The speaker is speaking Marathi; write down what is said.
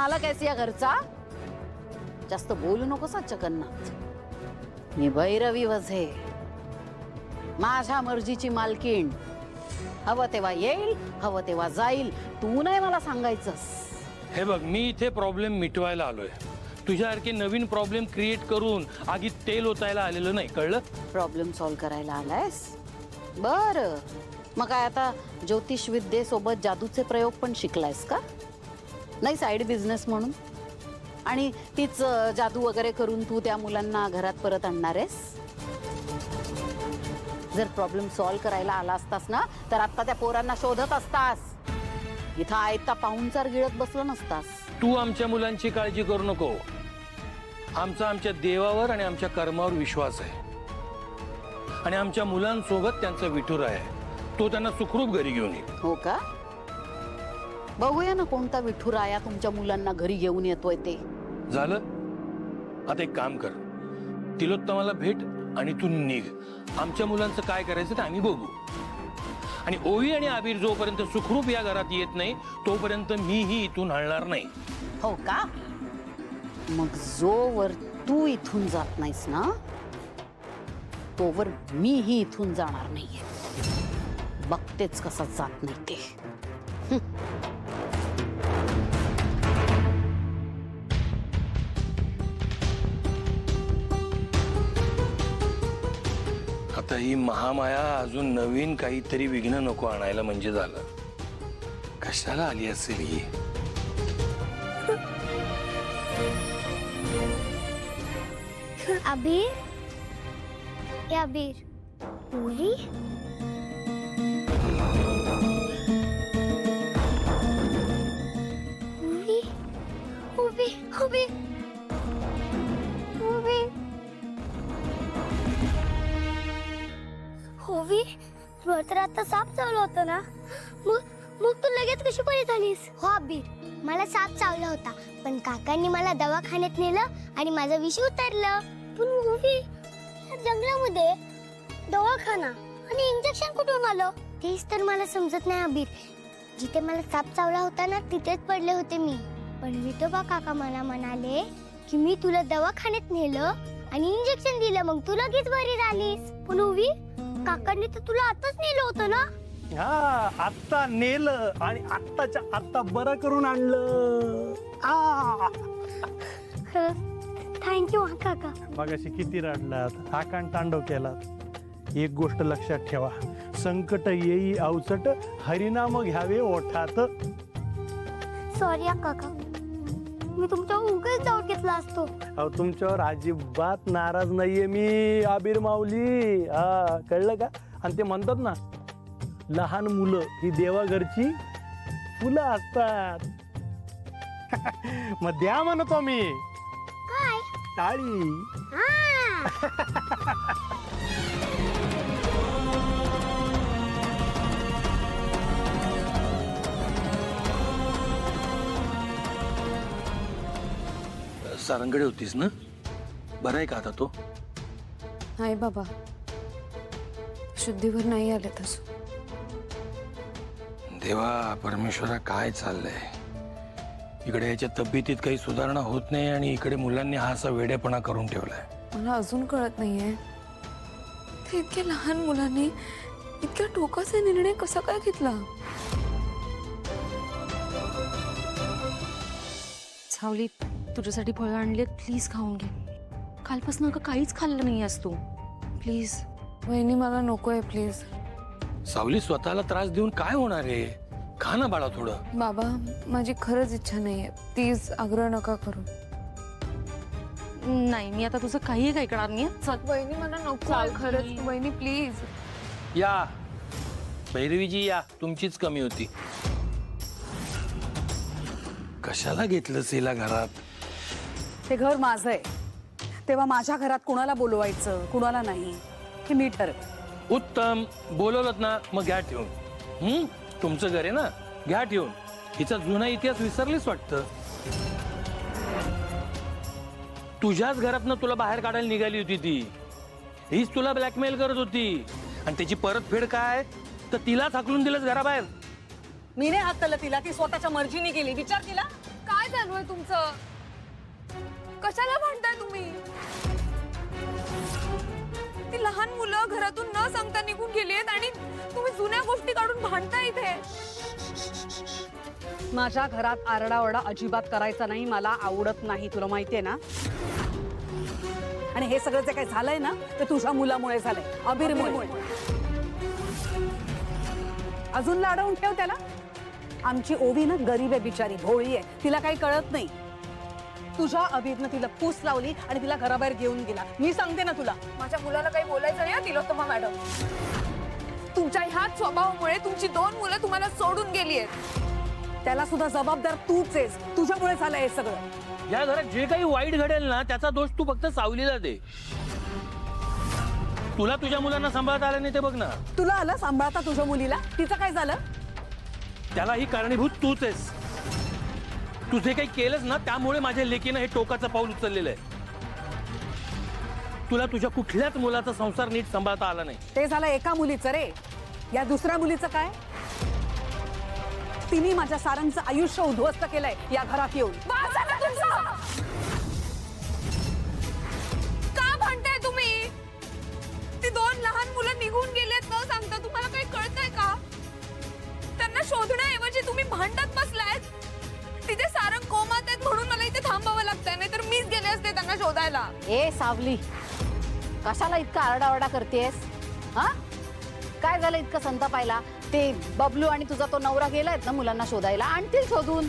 मालक आहेस या घरचा? जास्त बोलू नकोस चकन्नाथ. मी भैरवी वझे, माझ्या मर्जीची मालकीण. हवं तेव्हा येईल, हवं तेव्हा जाईल. तू नाही मला सांगायचंस. हे बघ, मी इथे प्रॉब्लेम मिटवायला आलोय. तुझ्यासारखे नवीन प्रॉब्लेम क्रिएट करून आगीत तेल ओतायला आलेलं नाही, कळलं? प्रॉब्लेम सॉल्व करायला आलायस? बर, मग काय आता ज्योतिष विद्येसोबत जादूचे प्रयोग पण शिकलायस का? नाही साइड बिझनेस म्हणून? आणि तीच जादू वगैरे करून तू त्या मुलांना घरात परत आणणार आहेस? जर प्रॉब्लेम सॉल्व करायला आला असतास ना, तर आता त्या पोरांना शोधत असतास. इथं आयता पाहुणचार गिळत बसला नसतास. तू आमच्या मुलांची काळजी करू नको. आमच्या देवावर आणि आमच्या कर्मावर विश्वास आहे. आणि आमच्या मुलांसोबत त्यांचा विठुराय आहे. तो त्यांना सुखरूप घरी घेऊन येईल. हो का? बघूया ना कोणता विठुराया तुमच्या मुलांना घरी घेऊन येतोय ते. झालं? आता एक काम कर, तिलोत्तमाला भेट आणि तू निघ. आमच्या मुलांचं काय करायचं ते आम्ही बघू. आणि ओवी आणि आबीर जोपर्यंत सुखरूप या घरात येत नाही तोपर्यंत मीही इथून हलणार नाही. हो का? मग जोवर तू इथून जात नाहीस ना, तोवर मीही इथून जाणार नाहीये. बघतेच कसा जात नाही ते. आता ही महामाया अजून नवीन काहीतरी विघ्न नको आणायला म्हणजे झालं. कशाला आली असेल ही? अबीर, या अबीर, ओवी, ओवी, ओवी, ओवी, ओवी, ओवी, तुला तर आता साप चावला होता ना? मग तू लगेच कशी बरी झालीस? हो अबीर, मला साप चावला होता, पण काकांनी मला दवाखान्यात नेलं आणि माझं विष उतरलं. पण ओवी, या जंगलामध्ये दवाखाना आणि इंजेक्शन कुठून आलं? तेच तर मला समजत नाही अबीर. जिथे मला साप चावला होता ना, तिथेच पडले होते मी. पण विठोबा काका मला म्हणाले की मी तुला दवाखान्यात नेलं आणि इंजेक्शन दिलं, मग तू लगेच बरी झालीस. पण ओवी, काकांनी तर तुला आताच नेलं होतं ना? हा, आत्ता नेलं आणि आत्ताच्या आत्ता बरं करून आणलं. थँक्यू काका. मगाशी किती रडलात, आकांड तांडव केलात. एक गोष्ट लक्षात ठेवा, संकट येई अवचट, हरिनाम घ्यावे ओठात. सॉरी काका, मी तुमच्या उगाच जाऊन घेतला असतो. अहो, तुमच्यावर अजिबात नाराज नाहीये मी आबीर माऊली. हा, कळलं का? आणि ते म्हणतात ना, लहान मुलं ही देवाघरची फुलं असतात. मग द्या म्हणतो मी काय? टाळी. सारंगडे होतीस ना? बरं आहे का आता तो? नाही बाबा, शुद्धीवर नाही आले तसं. देवा परमेश्वरा, काय चाललंय इकडे? याच्या तब्येतीत काही सुधारणा होत नाही आणि इकडे मुलांनी हा असा वेडेपणा करून ठेवलाय. मला अजून कळत नाहीये, ते इतक्या लहान मुलांनी इतक्या टोकाचा निर्णय कसा काय घेतला? सावली, तुझ्यासाठी फळं आणलेत, प्लीज खाऊन घे. कालपासून काहीच खाल्लं नाही आहेस तू. प्लीज. वहिनी, मला नकोय प्लीज. सावली, स्वतःला त्रास देऊन काय होणार आहे? खा ना बाळा थोडं. बाबा, माझी खरंच इच्छा नाहीये, प्लीज आग्रह नका करू. नाही, मी आता तुझं काही ऐकणार नाही. चल. वहिनी, मला नको खरंच. वहिनी प्लीज. या भैरवीजी, या. तुमचीच कमी होती. कशाला घेतलं हिला घरात? ते घर माझं आहे, तेव्हा माझ्या घरात कुणाला बोलवायचं कुणाला नाही हे मी ठरव. उत्तम. बोलवलं ना, मग घ्या ठेवून. तुमचं घर आहे ना, घ्या ठेवून. हिचा जुना इतिहास विसरलीच वाटतं. तुझ्याच घरातनं तुला बाहेर काढायला निघाली होती ती. हीच तुला ब्लॅकमेल करत होती आणि त्याची परतफेड काय? तर तिलाच हाकलून दिलंस घराबाहेर. मी नाही हात तिला, ती स्वतःच्या मर्जीने केली. विचार केला काय काय चालू आहे तुमचं? कशाला भांडताय तुम्ही? ती लहान मुलं घरातून न सांगता निघून गेली आहेत आणि तुम्ही जुन्या गोष्टी काढून भांडताय इथे. माझ्या घरात आरडाओरडा अजिबात करायचा नाही, मला आवडत नाही, तुला माहितीये ना. आणि हे सगळं जे काही झालंय ना ते तुझ्या मुलामुळे झालंय, अबीरमुळे. अजून लाडवून ठेव त्याला. आमची ओवी ना गरीब आहे, बिचारी भोळी आहे, तिला काही कळत नाही. तुझ्या अबीरनं तिला पूस लावली आणि तिला घराबाहेर घेऊन गेला. मी सांगते ना तुला. माझ्या मुलाला काही बोलायचं नाही तिलोत्तमा मॅडम. तुमच्या ह्याच स्वभावामुळे तुमची 2 मुलं तुम्हाला सोडून गेली आहेत. त्याला सुद्धा जबाबदार तूच आहेस, तुझ्यामुळे झालंय हे सगळं. या घरात जे काही वाईट घडेल ना त्याचा दोष तू फक्त सावलीला दे. तुला तुझ्या मुलांना सांभाळता आलं नाही ते बघ ना. तुला आलं सांभाळता तुझ्या मुलीला? तिचं काय झालं? त्याला ही कारणीभूत तूच आहेस. तू जे काही केलंस ना त्यामुळे माझ्या लेकीनं हे टोकाचं पाऊल उचललेलं आहे. तुला तुझ्या कुठल्याच मुलाचा संसार नीट सांभाळता आला नाही. ते झालं एका मुलीचं रे. या दुसऱ्या मुलीचं काय? तिने माझ्या सारंगचं आयुष्य उद्ध्वस्त केलंय या घरात येऊन. बस झालं तुमचं. का भांडताय तुम्ही? ती 2 लहान मुलं निघून गेलेत न सांगता तुम्हाला काही कळतंय का? त्यांना शोधण्याऐवजी तुम्ही भांडत बसलायत. तिथे सारंग कोमात आहेत म्हणून मला इथे थांबावं लागतंय, नाहीतर मीच गेले असते त्यांना शोधायला. ए सावली, कशाला इतका आरडाओरडा करतेस? हा, काय झालं इतकं संतापायला? ते बबलू आणि तुझा तो नवरा गेलायत ना मुलांना शोधायला, आणतील शोधून.